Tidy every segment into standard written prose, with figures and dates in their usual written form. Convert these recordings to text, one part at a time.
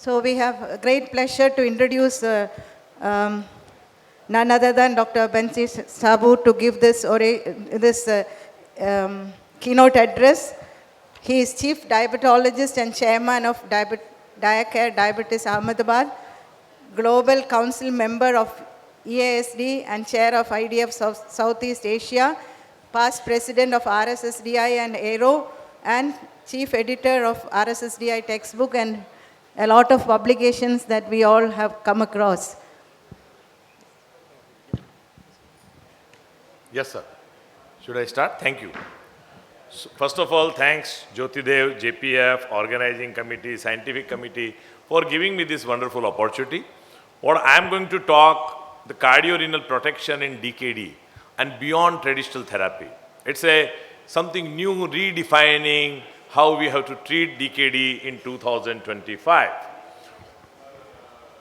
So we have a great pleasure to introduce none other than Dr. Banshi Saboo to give this keynote address. He is Chief Diabetologist and Chairman of Diacare Diabetes Ahmedabad, Global Council Member of EASD and Chair of IDF Southeast Asia, past President of RSSDI and AERO, and Chief Editor of RSSDI textbook and a lot of publications that we all have come across. Yes, sir. Should I start? Thank you. So, first of all, thanks Jyotidev, JPEF, organizing committee, scientific committee for giving me this wonderful opportunity. What I am going to talk, the cardio-renal protection in DKD and beyond traditional therapy. It's something new, redefining how we have to treat DKD in 2025.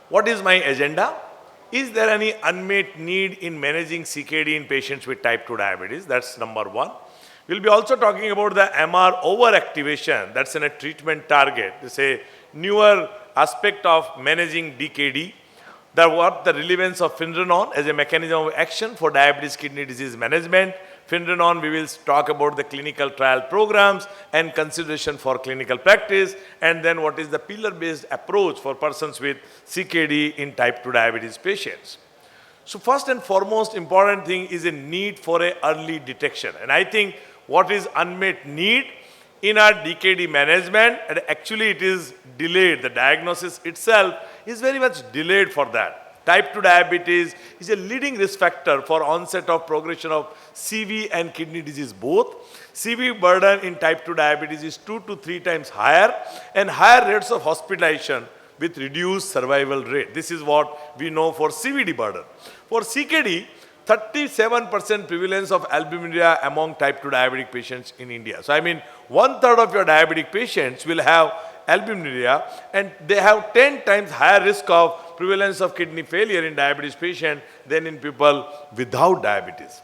What is my agenda? Is there any unmet need in managing CKD in patients with type 2 diabetes? That's number one. We'll be also talking about the MR overactivation. That's a treatment target. It's a newer aspect of managing DKD. What the relevance of Finerenone as a mechanism of action for diabetes kidney disease management. Finerenone, we will talk about the clinical trial programs and consideration for clinical practice, and then what is the pillar-based approach for persons with CKD in type 2 diabetes patients. So first and foremost important thing is a need for a early detection. And I think what is unmet need in our DKD management, and actually it is delayed. The diagnosis itself is very much delayed for that. Type 2 diabetes is a leading risk factor for onset of progression of CV and kidney disease both. CV burden in type 2 diabetes is 2 to 3 times higher and higher rates of hospitalization with reduced survival rate. This is what we know for CVD burden. For CKD, 37% prevalence of albuminuria among type 2 diabetic patients in India. So I mean, 1/3 of your diabetic patients will have albuminuria and they have 10 times higher risk of prevalence of kidney failure in diabetes patient than in people without diabetes.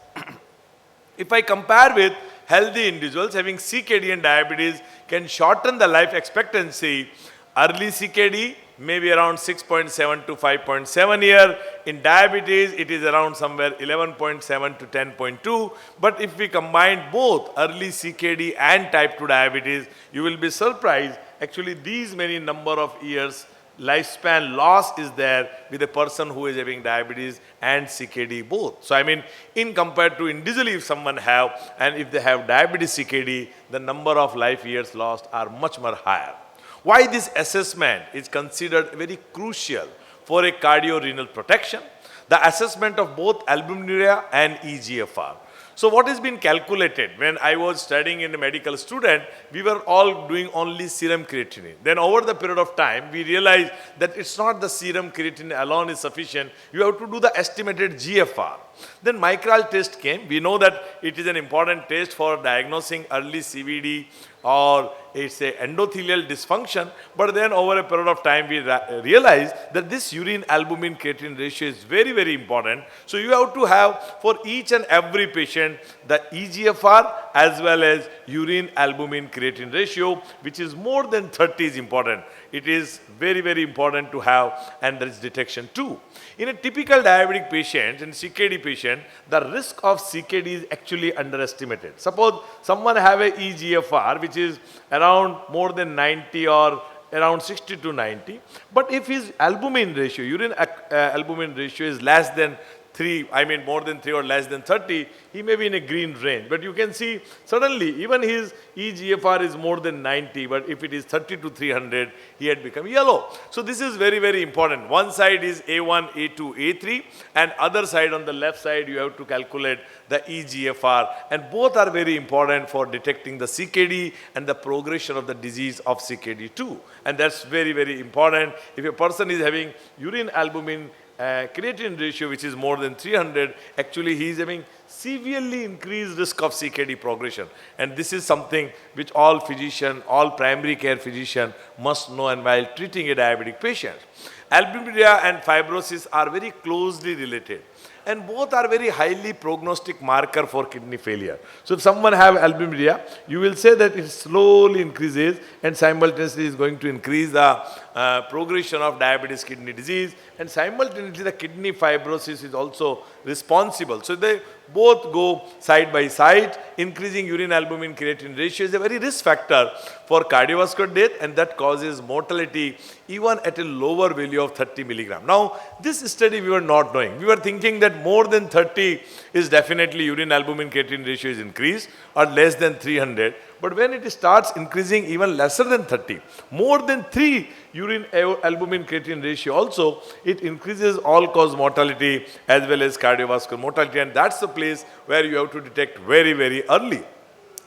If I compare with healthy individuals, having CKD and diabetes can shorten the life expectancy. Early CKD may be around 6.7 to 5.7 year. In diabetes, it is around somewhere 11.7 to 10.2. But if we combine both early CKD and type 2 diabetes, you will be surprised. Actually, these many number of years lifespan loss is there with a person who is having diabetes and CKD both. So I mean, in compared to individually if someone have, and if they have diabetes CKD, the number of life years lost are much more higher. Why this assessment is considered very crucial for a cardio-renal protection? The assessment of both albuminuria and eGFR. So what has been calculated when I was studying in a medical student, we were all doing only serum creatinine. Then over the period of time, we realized that it's not the serum creatinine alone is sufficient. You have to do the estimated GFR. Then micral test came. We know that it is an important test for diagnosing early CVD or it's a endothelial dysfunction. But then over a period of time, we realized that this urine albumin creatinine ratio is very, very important. So you have to have for each and every patient the eGFR as well as urine albumin creatinine ratio, which is more than 30 is important. It is very, very important to have, and there is detection too. In a typical diabetic patient, in CKD patient, the risk of CKD is actually underestimated. Suppose someone have a eGFR which is around more than 90 or around 60 to 90, but if his albumin ratio, urine albumin ratio is less than 3, I mean more than 3 or less than 30, he may be in a green range. But you can see suddenly even his eGFR is more than 90, but if it is 30 to 300, he had become yellow. So this is very, very important. One side is A1, A2, A3, and other side on the left side you have to calculate the eGFR, and both are very important for detecting the CKD and the progression of the disease of CKD too. And that's very, very important. If a person is having urine albumin creatinine ratio which is more than 300, actually he is having severely increased risk of CKD progression. And this is something which all physician, all primary care physician must know and while treating a diabetic patient. Albuminuria and fibrosis are very closely related. and both are very highly prognostic marker for kidney failure. So if someone have albuminuria, you will say that it slowly increases and simultaneously is going to increase the progression of diabetes kidney disease, and simultaneously the kidney fibrosis is also responsible. So they both go side by side. Increasing urine albumin creatine ratio is a very risk factor for cardiovascular death, and that causes mortality even at a lower value of 30 milligram. Now, this study we were not knowing. We were thinking that more than 30 is definitely urine albumin creatine ratio is increased, or less than 300. But when it starts increasing even lesser than 30, more than 3 urine albumin creatine ratio also, it increases all-cause mortality as well as cardiovascular mortality, and that's the place where you have to detect very, very early.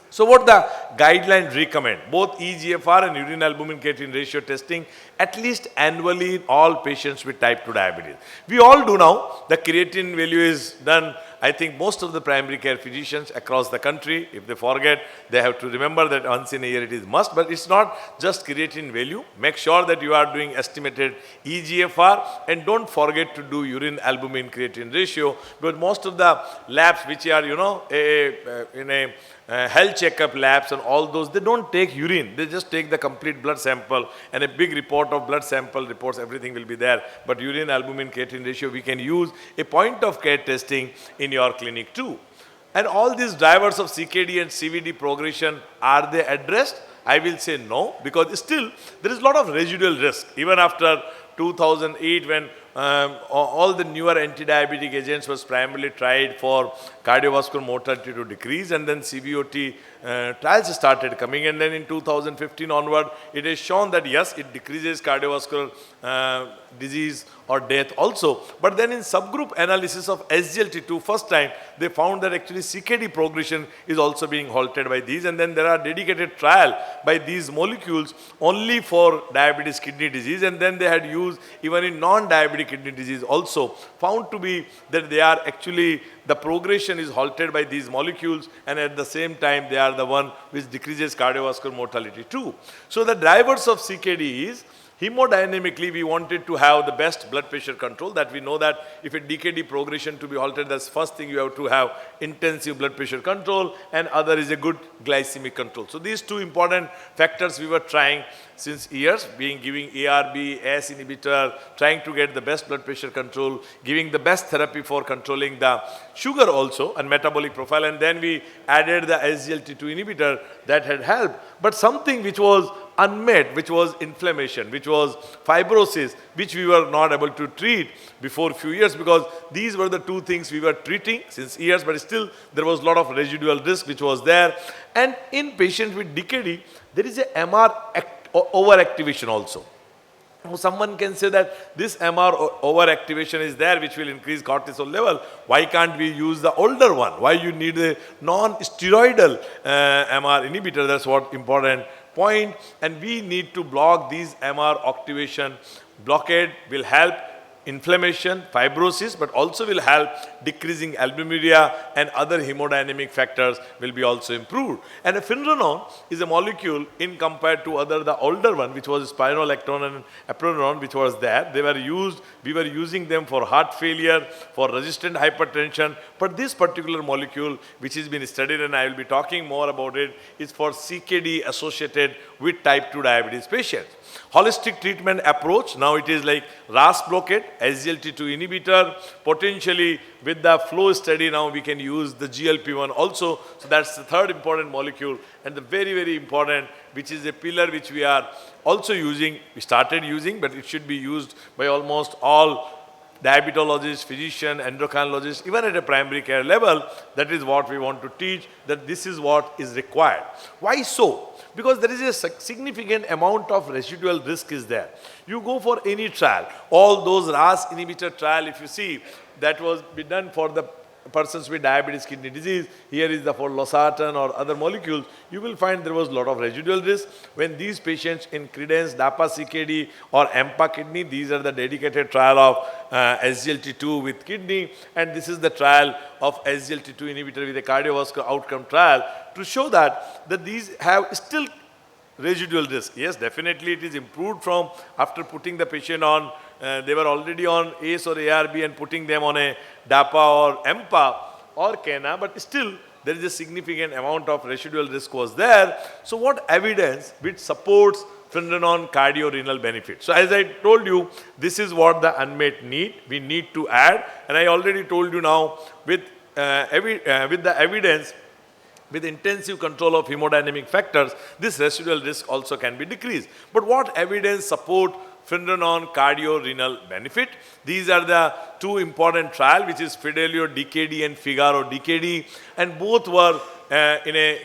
So what the guidelines recommend, both eGFR and urine albumin creatine ratio testing at least annually in all patients with type 2 diabetes. We all do now. The creatine value is done. I think most of the primary care physicians across the country, if they forget, they have to remember that once in a year it is must, but it's not just creatine value. Make sure that you are doing estimated eGFR, and don't forget to do urine albumin creatine ratio, because most of the labs which are, in a health checkup labs and all those, they don't take urine. They just take the complete blood sample, and a big report of blood sample reports, everything will be there. But urine albumin creatine ratio, we can use a point of care testing in your clinic too. And all these drivers of CKD and CVD progression, are they addressed? I will say no, because still there is a lot of residual risk. Even after 2008, when all the newer anti-diabetic agents was primarily tried for cardiovascular mortality to decrease, and then CVOT trials started coming, and then in 2015 onward, it is shown that yes, it decreases cardiovascular disease or death also. But then in subgroup analysis of SGLT2, first time they found that actually CKD progression is also being halted by these, and then there are dedicated trial by these molecules only for diabetes kidney disease, and then they had used even in non-diabetic kidney disease also, found to be that they are actually, the progression is halted by these molecules, and at the same time they are the one which decreases cardiovascular mortality too. So the drivers of CKD is, hemodynamically, we wanted to have the best blood pressure control, that we know that if a DKD progression to be halted, that's first thing you have to have intensive blood pressure control, and other is a good glycemic control. So these two important factors we were trying since years, giving ARB, ACE inhibitor, trying to get the best blood pressure control, giving the best therapy for controlling the sugar also and metabolic profile, and then we added the SGLT2 inhibitor that had helped. But something which was unmet, which was inflammation, which was fibrosis, which we were not able to treat before a few years, because these were the two things we were treating since years, but still there was a lot of residual risk which was there. And in patients with DKD, there is a MR overactivation also. Someone can say that this MR overactivation is there, which will increase cortisol level. Why can't we use the older one? Why you need a non-steroidal MR inhibitor? That's what important point. And we need to block these MR activation. Blockade will help inflammation, fibrosis, but also will help decreasing albuminuria, and other hemodynamic factors will be also improved. And a Finerenone is a molecule in compared to the older one, which was spironolactone and eplerenone, which was there. They were used, we were using them for heart failure, for resistant hypertension, but this particular molecule, which has been studied, and I will be talking more about it, is for CKD associated with type 2 diabetes patients. Holistic treatment approach, now it is like RAS blockade, SGLT2 inhibitor, potentially with the flow study now we can use the GLP-1 also. So that's the third important molecule, and the very, very important, which is a pillar which we are also using, we started using, but it should be used by almost all diabetologists, physician, endocrinologists, even at a primary care level. That is what we want to teach, that this is what is required. Why so? Because there is a significant amount of residual risk is there. You go for any trial, all those RAS inhibitor trial, if you see, that was be done for the persons with diabetes kidney disease, here is the for losartan or other molecules, you will find there was a lot of residual risk. When these patients in Credence, DAPA CKD or AMPA kidney, these are the dedicated trial of SGLT2 with kidney, and this is the trial of SGLT2 inhibitor with a cardiovascular outcome trial to show that these have still Residual risk. Yes, definitely it is improved from after putting the patient on, they were already on ACE or ARB and putting them on a DAPA or EMPA or KENA, but still there is a significant amount of residual risk was there. So what evidence which supports Finerenone cardio-renal benefit? So as I told you, this is what the unmet need we need to add, and I already told you now with the evidence, with intensive control of hemodynamic factors, this residual risk also can be decreased. But what evidence support Finerenone cardio-renal benefit? These are the two important trials, which is FIDELIO-DKD and FIGARO-DKD, and both were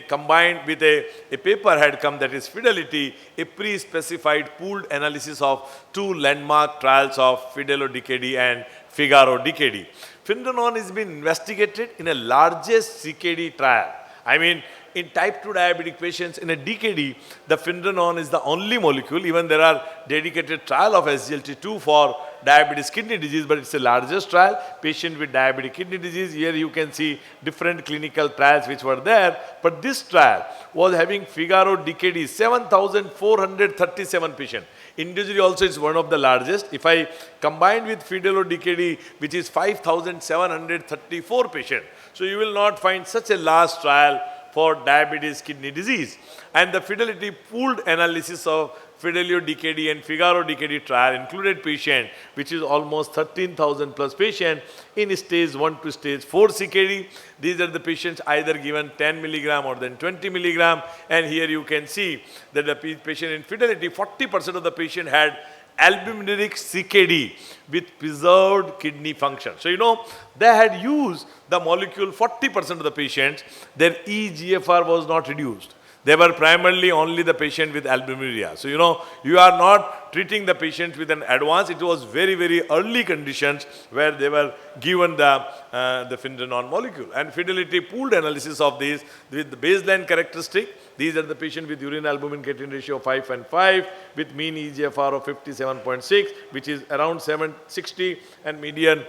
combined with a paper had come, that is Fidelity, a pre-specified pooled analysis of two landmark trials of FIDELIO-DKD and FIGARO-DKD. Finerenone has been investigated in a largest CKD trial. I mean, in type 2 diabetic patients in a DKD, the Finerenone is the only molecule. Even there are dedicated trial of SGLT2 for diabetes kidney disease, but it's the largest trial. Patient with diabetic kidney disease, here you can see different clinical trials which were there. But this trial was having FIGARO-DKD, 7,437 patients. Individually also is one of the largest. If I combine with FIDELIO-DKD, which is 5,734 patients, so you will not find such a large trial for diabetes kidney disease. And the Fidelity pooled analysis of FIDELIO-DKD and FIGARO-DKD trial included patient, which is almost 13,000 plus patient in stage 1 to stage 4 CKD. These are the patients either given 10 milligram or then 20 milligram. And here you can see that the patient in Fidelity, 40% of the patient had albuminic CKD with preserved kidney function. So, you know, they had used the molecule 40% of the patients, their eGFR was not reduced. They were primarily only the patient with albuminuria. So, you know, you are not treating the patient with an advance. It was very, very early conditions where they were given the Finerenone molecule. And Fidelity pooled analysis of these with the baseline characteristic. These are the patient with urine albumin creatinine ratio of 5 and 5 with mean eGFR of 57.6, which is around 760, and median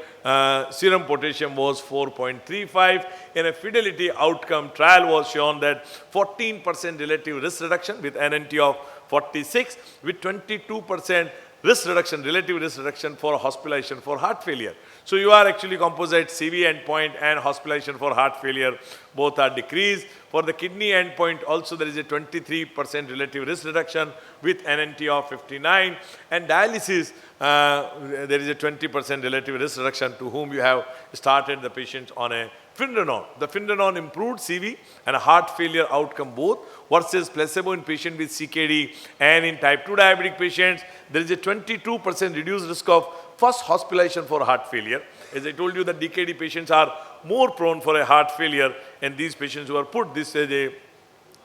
serum potassium was 4.35. In a Fidelity outcome trial was shown that 14% relative risk reduction with NNT of 46 with 22% risk reduction, relative risk reduction for hospitalization for heart failure. So you are actually composite CV endpoint and hospitalization for heart failure, both are decreased. For the kidney endpoint also there is a 23% relative risk reduction with NNT of 59, and dialysis there is a 20% relative risk reduction to whom you have started the patient on a Finerenone. The Finerenone improved CV and a heart failure outcome both versus placebo in patient with CKD, and in type 2 diabetic patients there is a 22% reduced risk of first hospitalization for heart failure. As I told you, the DKD patients are more prone for a heart failure, and these patients who are put this as a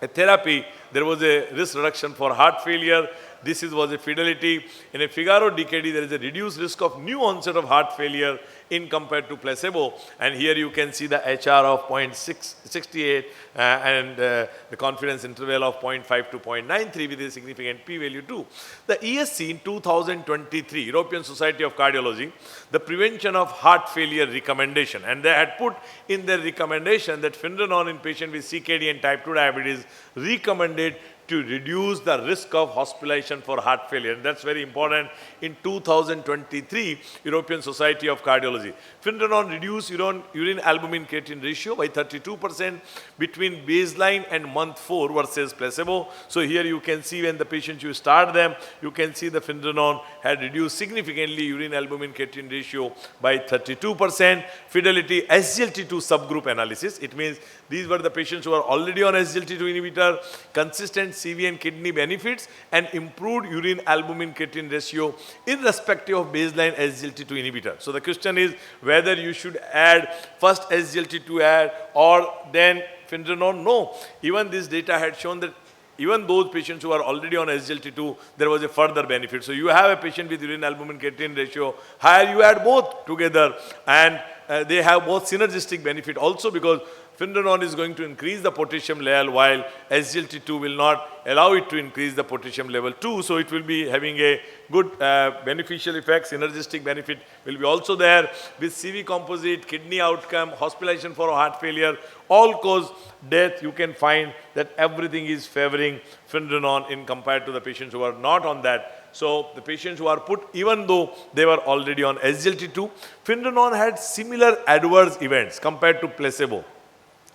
therapy, there was a risk reduction for heart failure. This was a Fidelity. In a FIGARO-DKD, there is a reduced risk of new onset of heart failure in compared to placebo. And here you can see the HR of 0.68 and the confidence interval of 0.5 to 0.93 with a significant p-value too. The ESC in 2023, European Society of Cardiology, the prevention of heart failure recommendation, and they had put in their recommendation that Finerenone in patient with CKD and type 2 diabetes recommended to reduce the risk of hospitalization for heart failure. And that's very important. In 2023, European Society of Cardiology, Finerenone reduced urine albumin creatinine ratio by 32% between baseline and month 4 versus placebo. So here you can see when the patients you start them, you can see the Finerenone had reduced significantly urine albumin creatinine ratio by 32%. Fidelity SGLT2 subgroup analysis. It means these were the patients who are already on SGLT2 inhibitor, consistent CV and kidney benefits, and improved urine albumin creatinine ratio irrespective of baseline SGLT2 inhibitor. So the question is whether you should add first SGLT2 add or then Finerenone. No, even this data had shown that even those patients who are already on SGLT2, there was a further benefit. So you have a patient with urine albumin creatinine ratio higher, you add both together, and they have both synergistic benefit also, because Finerenone is going to increase the potassium level while SGLT2 will not allow it to increase the potassium level too. So it will be having a good beneficial effect. Synergistic benefit will be also there with CV composite, kidney outcome, hospitalization for heart failure, all cause death. You can find that everything is favoring Finerenone in compared to the patients who are not on that. So the patients who are put, even though they were already on SGLT2, Finerenone had similar adverse events compared to placebo.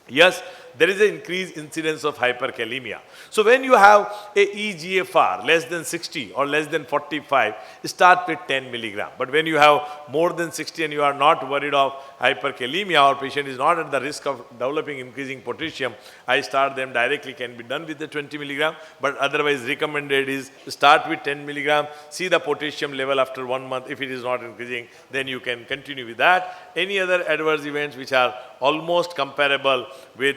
Yes, there is an increased incidence of hyperkalemia. So when you have a eGFR less than 60 or less than 45, start with 10 milligram. But when you have more than 60 and you are not worried of hyperkalemia or patient is not at the risk of developing increasing potassium, I start them directly, can be done with the 20 milligram. But otherwise recommended is start with 10 milligram, see the potassium level after 1 month. If it is not increasing, then you can continue with that. Any other adverse events which are almost comparable with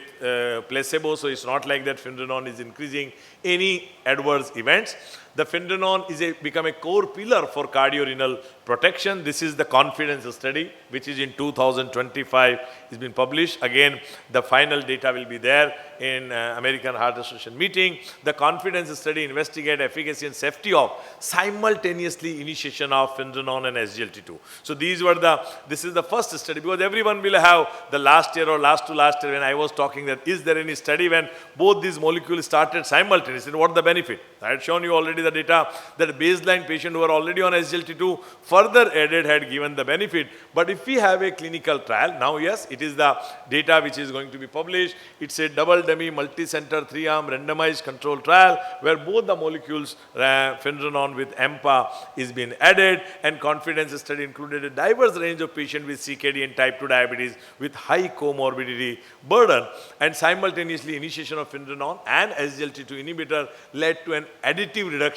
placebo, so it's not like that Finerenone is increasing any adverse events. The Finerenone is become a core pillar for cardio-renal protection. This is the confidence study, which is in 2025, has been published. Again, the final data will be there in American Heart Association meeting. The confidence study investigate efficacy and safety of simultaneously initiation of Finerenone and SGLT2. So this is the first study, because everyone will have the last year or last to last year when I was talking that is there any study when both these molecules started simultaneously, what the benefit? I had shown you already the data that baseline patient who are already on SGLT2 further added had given the benefit. But if we have a clinical trial, now yes, it is the data which is going to be published. It's a double dummy multi-center 3-arm randomized control trial where both the molecules Finerenone with EMPA is being added, and confidence study included a diverse range of patients with CKD and type 2 diabetes with high comorbidity burden, and simultaneously initiation of Finerenone and SGLT2 inhibitor led to an additive reduction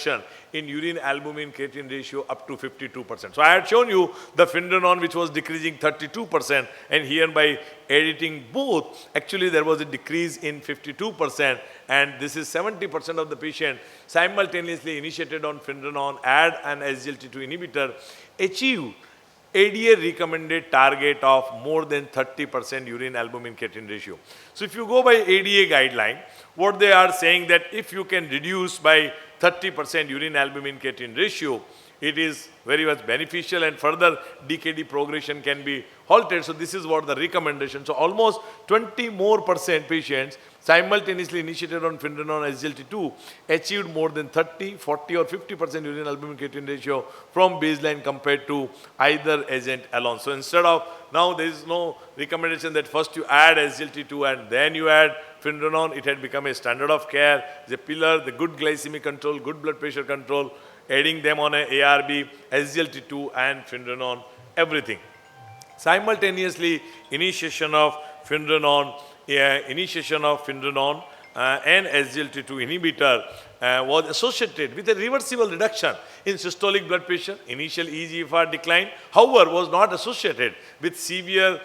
in urine albumin creatine ratio up to 52%. So I had shown you the Finerenone which was decreasing 32%, and here by editing both, actually there was a decrease in 52%, and this is 70% of the patient simultaneously initiated on Finerenone, add an SGLT2 inhibitor, achieve ADA recommended target of more than 30% urine albumin creatine ratio. So if you go by ADA guideline, what they are saying that if you can reduce by 30% urine albumin creatine ratio, it is very much beneficial and further DKD progression can be halted. So this is what the recommendation. So almost 20% more patients simultaneously initiated on Finerenone SGLT2 achieved more than 30, 40 or 50% urine albumin creatine ratio from baseline compared to either agent alone. So instead of, now there is no recommendation that first you add SGLT2 and then you add Finerenone. It had become a standard of care, the pillar, the good glycemic control, good blood pressure control, adding them on a ARB, SGLT2 and Finerenone, everything. Simultaneously, initiation of Finerenone and SGLT2 inhibitor was associated with a reversible reduction in systolic blood pressure. Initial eGFR decline, however, was not associated with severe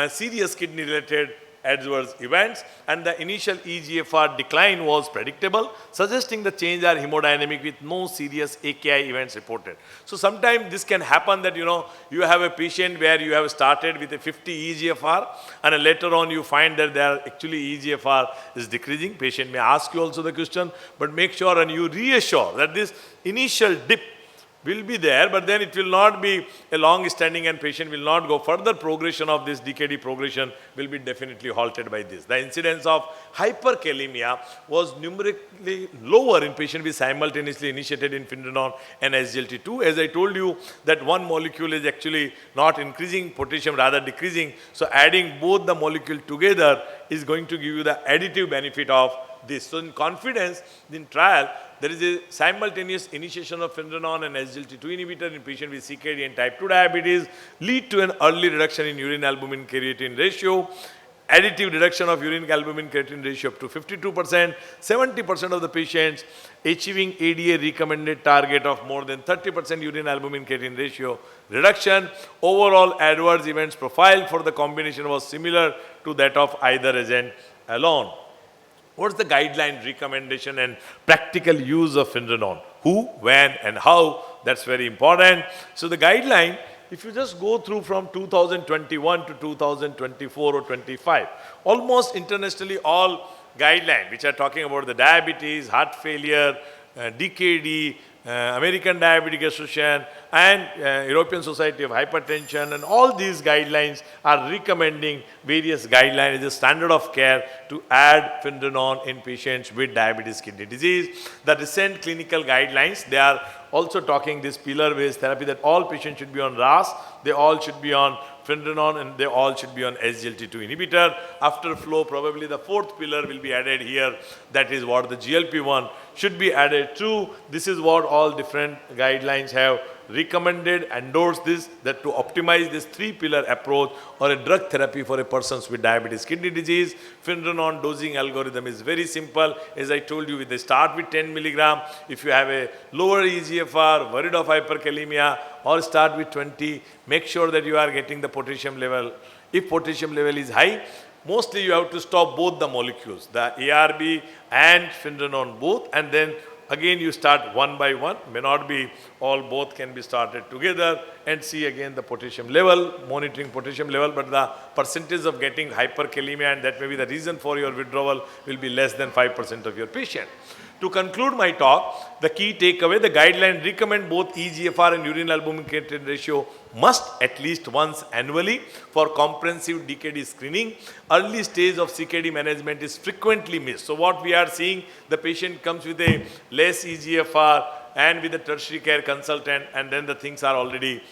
serious kidney-related adverse events, and the initial eGFR decline was predictable, suggesting the change are hemodynamic with no serious AKI events reported. So sometimes this can happen that you have a patient where you have started with a 50 eGFR and later on you find that their actually eGFR is decreasing. Patient may ask you also the question, but make sure and you reassure that this initial dip will be there, but then it will not be a long standing and patient will not go further. Progression of this DKD progression will be definitely halted by this. The incidence of hyperkalemia was numerically lower in patient with simultaneously initiated in Finerenone and SGLT2. As I told you that one molecule is actually not increasing potassium, rather decreasing. So adding both the molecule together is going to give you the additive benefit of this. So in confidence, in trial, there is a simultaneous initiation of Finerenone and SGLT2 inhibitor in patient with CKD and type 2 diabetes, lead to an early reduction in urine albumin creatine ratio, additive reduction of urine albumin creatine ratio up to 52%, 70% of the patients achieving ADA recommended target of more than 30% urine albumin creatine ratio reduction. Overall adverse events profile for the combination was similar to that of either agent alone. What's the guideline recommendation and practical use of Finerenone? Who, when and how, that's very important. So the guideline if you just go through from 2021 to 2024 or 25, almost internationally all guidelines which are talking about the diabetes, heart failure, DKD, American Diabetic Association and European Society of Hypertension, and all these guidelines are recommending various guidelines as a standard of care to add Finerenone in patients with diabetes kidney disease. The recent clinical guidelines, they are also talking this pillar-based therapy that all patients should be on RAS, they all should be on Finerenone, and they all should be on SGLT2 inhibitor. After flow, probably the fourth pillar will be added here. That is what the GLP-1 should be added to. This is what all different guidelines have recommended, endorsed this, that to optimize this three-pillar approach or a drug therapy for a person with diabetes kidney disease. Finerenone dosing algorithm is very simple. As I told you, they start with 10 milligram. If you have a lower EGFR, worried of hyperkalemia, or start with 20, make sure that you are getting the potassium level. If potassium level is high, mostly you have to stop both the molecules, the ARB and Finerenone both, and then again you start one by one. May not be all, both can be started together, and see again the potassium level, monitoring potassium level, but the percentage of getting hyperkalemia, and that may be the reason for your withdrawal, will be less than 5% of your patient. To conclude my talk, the key takeaway, the guidelines recommend both EGFR and urine albumin creatinine ratio must at least once annually for comprehensive DKD screening. Early stage of CKD management is frequently missed. So what we are seeing, the patient comes with a less EGFR and with a tertiary care consultant, and then the things are already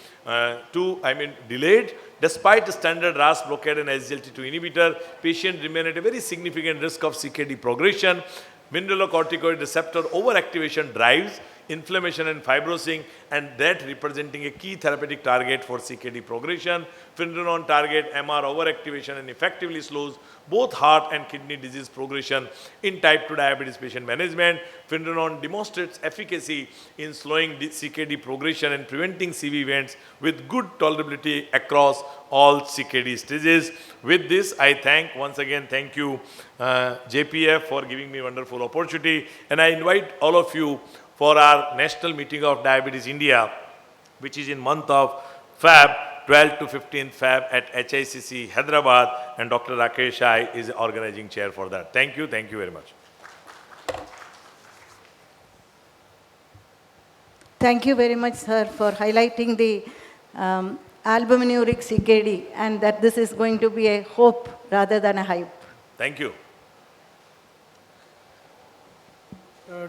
delayed. Despite the standard RAS blockade and SGLT2 inhibitor, patient remain at a very significant risk of CKD progression. Mineralocorticoid receptor overactivation drives inflammation and fibrosing, and that representing a key therapeutic target for CKD progression. Finerenone target MR overactivation and effectively slows both heart and kidney disease progression in type 2 diabetes patient management. Finerenone demonstrates efficacy in slowing CKD progression and preventing CV events with good tolerability across all CKD stages. With this, I once again thank you JPEF for giving me a wonderful opportunity, and I invite all of you for our National Meeting of Diabetes India, which is in month of Feb, 12 to 15th Feb at HICC Hyderabad, and Dr. Rakesh Ai is organizing chair for that. Thank you very much. Thank you very much, sir, for highlighting the albuminuric CKD, and that this is going to be a hope rather than a hype. Thank you.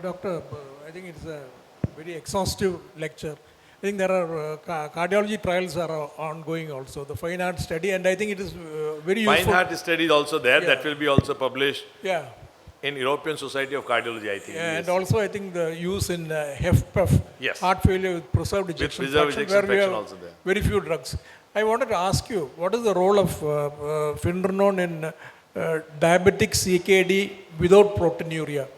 Doctor, I think it's a very exhaustive lecture. I think there are cardiology trials are ongoing also, the fine art study, and I think it is very useful. Fine art study is also there, that will be also published in European Society of Cardiology, I think. Yeah, and also I think the use in FIDELIO-DKD, heart failure with preserved ejection fraction, where we have also there. Very few drugs. I wanted to ask you, what is the role of Finerenone in diabetic CKD without proteinuria?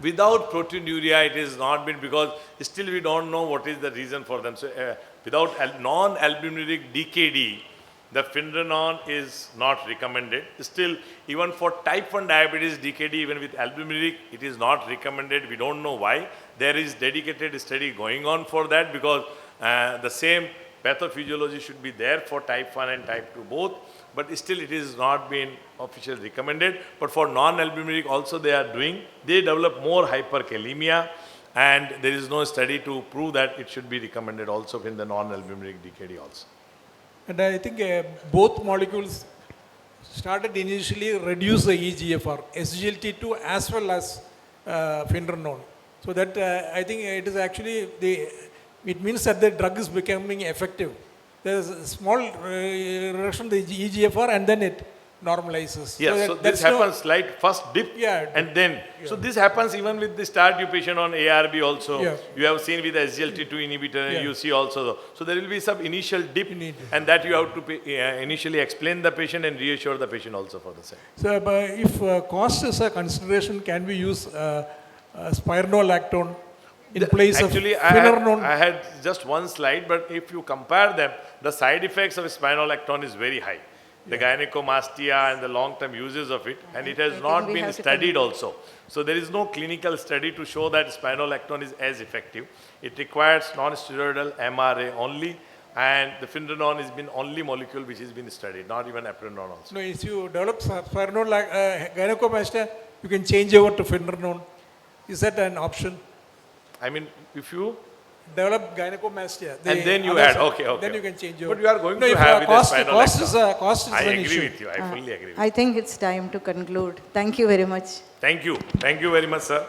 Without proteinuria, it is not been, because still we don't know what is the reason for them. So without non-albuminic DKD, the Finerenone is not recommended. Still, even for type 1 diabetes DKD, even with albuminic, it is not recommended. We don't know why. There is dedicated study going on for that, because the same pathophysiology should be there for type 1 and type 2 both. But still it is not been officially recommended. But for non-albuminic also they are doing. They develop more hyperkalemia, and there is no study to prove that it should be recommended also in the non-albuminic DKD also. And I think both molecules started initially reduce the EGFR, SGLT2 as well as Finerenone. So that I think it is actually, it means that the drug is becoming effective. There is a small reduction in the EGFR, and then it normalizes. Yes, so this happens like first dip, and then, so this happens even with the start you patient on ARB also. You have seen with the SGLT2 inhibitor, you see also. So there will be some initial dip, and that you have to initially explain the patient and reassure the patient also for the same. So if cost is a consideration, can we use spironolactone in place of Finerenone? I had just one slide, but if you compare them, the side effects of spironolactone is very high. The gynecomastia and the long-term uses of it, and it has not been studied also. So there is no clinical study to show that spironolactone is as effective. It requires non-steroidal MRA only. And the Finerenone has been only molecule which has been studied, not even epinephrine also. No, if you develop finerenone like gynecomastia, you can change over to finerenone. Is that an option? I mean, if you, Develop gynecomastia. and then you other add, side, okay, okay. Then you can change over. But you are going No, to if, have with cost, the spinal cost is I an agree issue. with you. I fully agree with you. I think it's time to conclude. Thank you very much. Thank you. Thank you very much, sir.